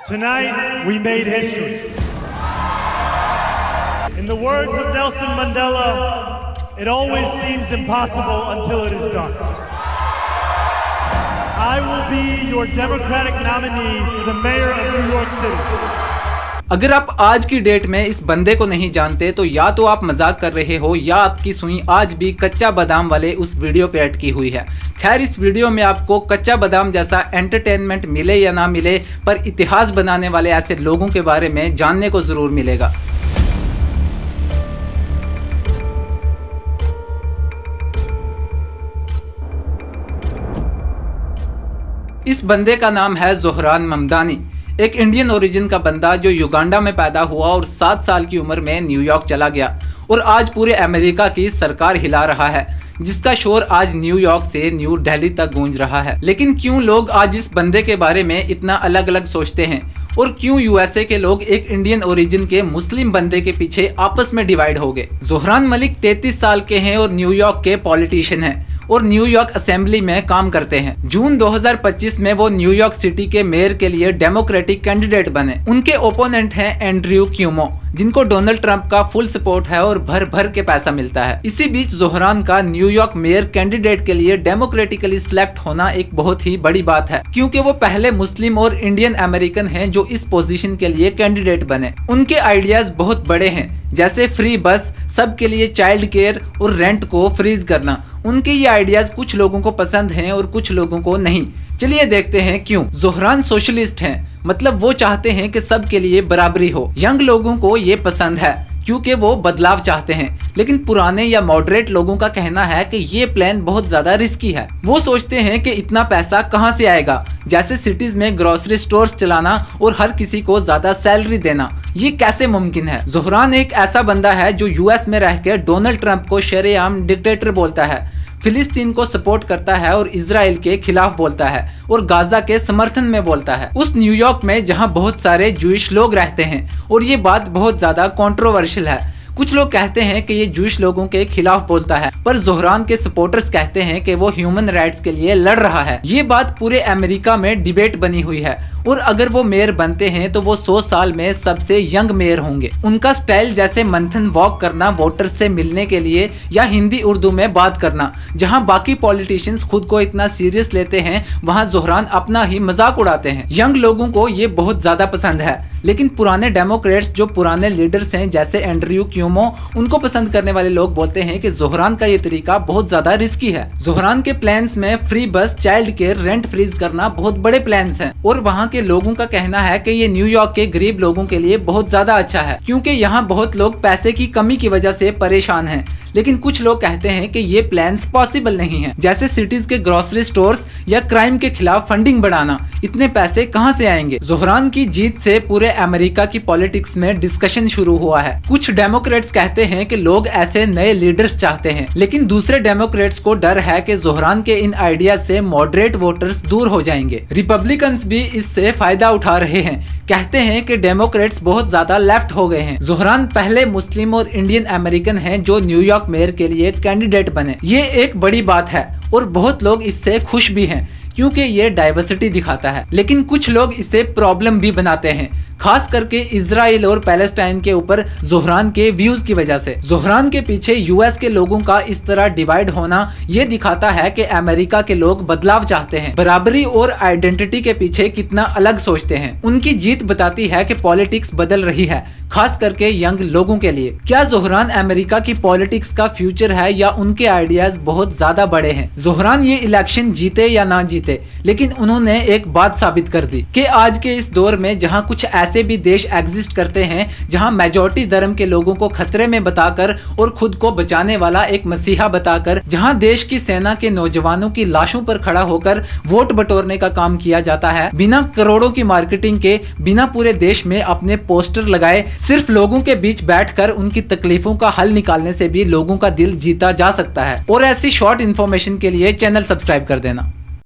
Tonight, we made history. In the words of Nelson Mandela, it always seems impossible until it is done. I will be your Democratic nominee for the mayor of New York City. अगर आप आज की date में इस बंदे को नहीं जानते तो या तो आप मजाक कर रहे हो या आपकी सुई आज भी कच्चा बादाम वाले उस वीडियो पे अटकी हुई है। खैर, इस वीडियो में आपको कच्चा बादाम जैसा एंटरटेनमेंट मिले या ना मिले, पर इतिहास बनाने वाले ऐसे लोगों के बारे में जानने को जरूर मिलेगा। इस बंदे का नाम है ज़ोहरान ममदानी, एक इंडियन ओरिजिन का बंदा जो युगांडा में पैदा हुआ और 7 साल की उम्र में न्यूयॉर्क चला गया और आज पूरे अमेरिका की सरकार हिला रहा है, जिसका शोर आज न्यूयॉर्क से न्यू दिल्ली तक गूंज रहा है। लेकिन क्यों लोग आज इस बंदे के बारे में इतना अलग अलग सोचते हैं और क्यों यूएसए के लोग एक इंडियन ओरिजिन के मुस्लिम बंदे के पीछे आपस में डिवाइड हो गए? ज़ोहरान मलिक 33 साल के हैं और न्यूयॉर्क के पॉलिटिशियन हैं और न्यूयॉर्क असेंबली में काम करते हैं। जून 2025 में वो न्यूयॉर्क सिटी के मेयर के लिए डेमोक्रेटिक कैंडिडेट बने। उनके ओपोनेंट हैं एंड्रयू क्यूमो, जिनको डोनाल्ड ट्रंप का फुल सपोर्ट है और भर भर के पैसा मिलता है। इसी बीच ज़ोहरान का न्यूयॉर्क मेयर कैंडिडेट के लिए डेमोक्रेटिकली सिलेक्ट होना एक बहुत ही बड़ी बात है, क्योंकि वो पहले मुस्लिम और इंडियन अमेरिकन हैं जो इस पोजीशन के लिए कैंडिडेट बने। उनके आइडियाज बहुत बड़े हैं, जैसे फ्री बस, सबके लिए चाइल्ड केयर और रेंट को फ्रीज करना। उनके ये आइडियाज कुछ लोगों को पसंद हैं और कुछ लोगों को नहीं। चलिए देखते हैं क्यों। ज़ोहरान सोशलिस्ट हैं, मतलब वो चाहते हैं कि सबके लिए बराबरी हो। यंग लोगों को ये पसंद है क्योंकि वो बदलाव चाहते हैं, लेकिन पुराने या मॉडरेट लोगों का कहना है कि ये प्लान बहुत ज्यादा रिस्की है। वो सोचते हैं कि इतना पैसा कहां से आएगा, जैसे सिटीज में ग्रोसरी स्टोर्स चलाना और हर किसी को ज्यादा सैलरी देना, ये कैसे मुमकिन है? ज़ोहरान एक ऐसा बंदा है जो यूएस में रहकर डोनाल्ड ट्रंप को शरेआम डिक्टेटर बोलता है, फिलिस्तीन को सपोर्ट करता है और इजराइल के खिलाफ बोलता है और गाजा के समर्थन में बोलता है। उस न्यूयॉर्क में जहां बहुत सारे जूइश लोग रहते हैं और ये बात बहुत ज्यादा कंट्रोवर्शियल है। कुछ लोग कहते हैं कि ये जूइश लोगों के खिलाफ बोलता है, पर ज़ोहरान के सपोर्टर्स कहते हैं कि वो ह्यूमन राइट्स के लिए लड़ रहा है। ये बात पूरे अमेरिका में डिबेट बनी हुई है और अगर वो मेयर बनते हैं तो वो 100 साल में सबसे यंग मेयर होंगे। उनका स्टाइल जैसे मंथन वॉक करना वोटर्स से मिलने के लिए या हिंदी उर्दू में बात करना, जहां बाकी पॉलिटिशियंस खुद को इतना सीरियस लेते हैं वहां ज़ोहरान अपना ही मजाक उड़ाते हैं। यंग लोगों को ये बहुत ज्यादा पसंद है, लेकिन पुराने डेमोक्रेट्स जो पुराने लीडर्स हैं जैसे एंड्रयू क्यूमो, उनको पसंद करने वाले लोग बोलते हैं कि ज़ोहरान का ये तरीका बहुत ज्यादा रिस्की है। ज़ोहरान के प्लान्स में फ्री बस, चाइल्ड केयर, रेंट फ्रीज करना बहुत बड़े प्लान्स हैं और वहाँ के लोगों का कहना है कि ये न्यूयॉर्क के गरीब लोगों के लिए बहुत ज्यादा अच्छा है, क्योंकि यहाँ बहुत लोग पैसे की कमी की वजह से परेशान हैं। लेकिन कुछ लोग कहते हैं कि ये प्लान्स पॉसिबल नहीं है, जैसे सिटीज के ग्रोसरी स्टोर्स या क्राइम के खिलाफ फंडिंग बढ़ाना। इतने पैसे कहां से आएंगे? ज़ोहरान की जीत से पूरे अमेरिका की पॉलिटिक्स में डिस्कशन शुरू हुआ है। कुछ डेमोक्रेट्स कहते हैं कि लोग ऐसे नए लीडर्स चाहते हैं, लेकिन दूसरे डेमोक्रेट्स को डर है कि ज़ोहरान के इन आइडियाज से मॉडरेट वोटर्स दूर हो जाएंगे। रिपब्लिकन्स भी इससे फायदा उठा रहे हैं, कहते हैं कि डेमोक्रेट्स बहुत ज्यादा लेफ्ट हो गए हैं। ज़ोहरान पहले मुस्लिम और इंडियन अमेरिकन हैं जो न्यूयॉर्क मेयर के लिए कैंडिडेट बने। ये एक बड़ी बात है और बहुत लोग इससे खुश भी हैं, क्योंकि ये डाइवर्सिटी दिखाता है। लेकिन कुछ लोग इसे प्रॉब्लम भी बनाते हैं, खास करके इजराइल और पैलेस्टाइन के ऊपर ज़ोहरान के व्यूज की वजह से। ज़ोहरान के पीछे यूएस के लोगों का इस तरह डिवाइड होना ये दिखाता है कि अमेरिका के लोग बदलाव चाहते हैं, बराबरी और आइडेंटिटी के पीछे कितना अलग सोचते हैं। उनकी जीत बताती है कि पॉलिटिक्स बदल रही है, खास करके यंग लोगों के लिए। क्या ज़ोहरान अमेरिका की पॉलिटिक्स का फ्यूचर है या उनके आइडियाज बहुत ज्यादा बड़े हैं? ज़ोहरान ये इलेक्शन जीते या ना जीते, लेकिन उन्होंने एक बात साबित कर दी कि आज के इस दौर में जहां कुछ ऐसे भी देश एग्जिस्ट करते हैं जहां मेजॉरिटी धर्म के लोगों को खतरे में बताकर और खुद को बचाने वाला एक मसीहा बताकर, जहां देश की सेना के नौजवानों की लाशों पर खड़ा होकर वोट बटोरने का काम किया जाता है, बिना करोड़ों की मार्केटिंग के, बिना पूरे देश में अपने पोस्टर लगाए, सिर्फ लोगों के बीच बैठकर उनकी तकलीफों का हल निकालने से भी लोगों का दिल जीता जा सकता है। और ऐसी शॉर्ट इन्फॉर्मेशन के लिए चैनल सब्सक्राइब कर देना।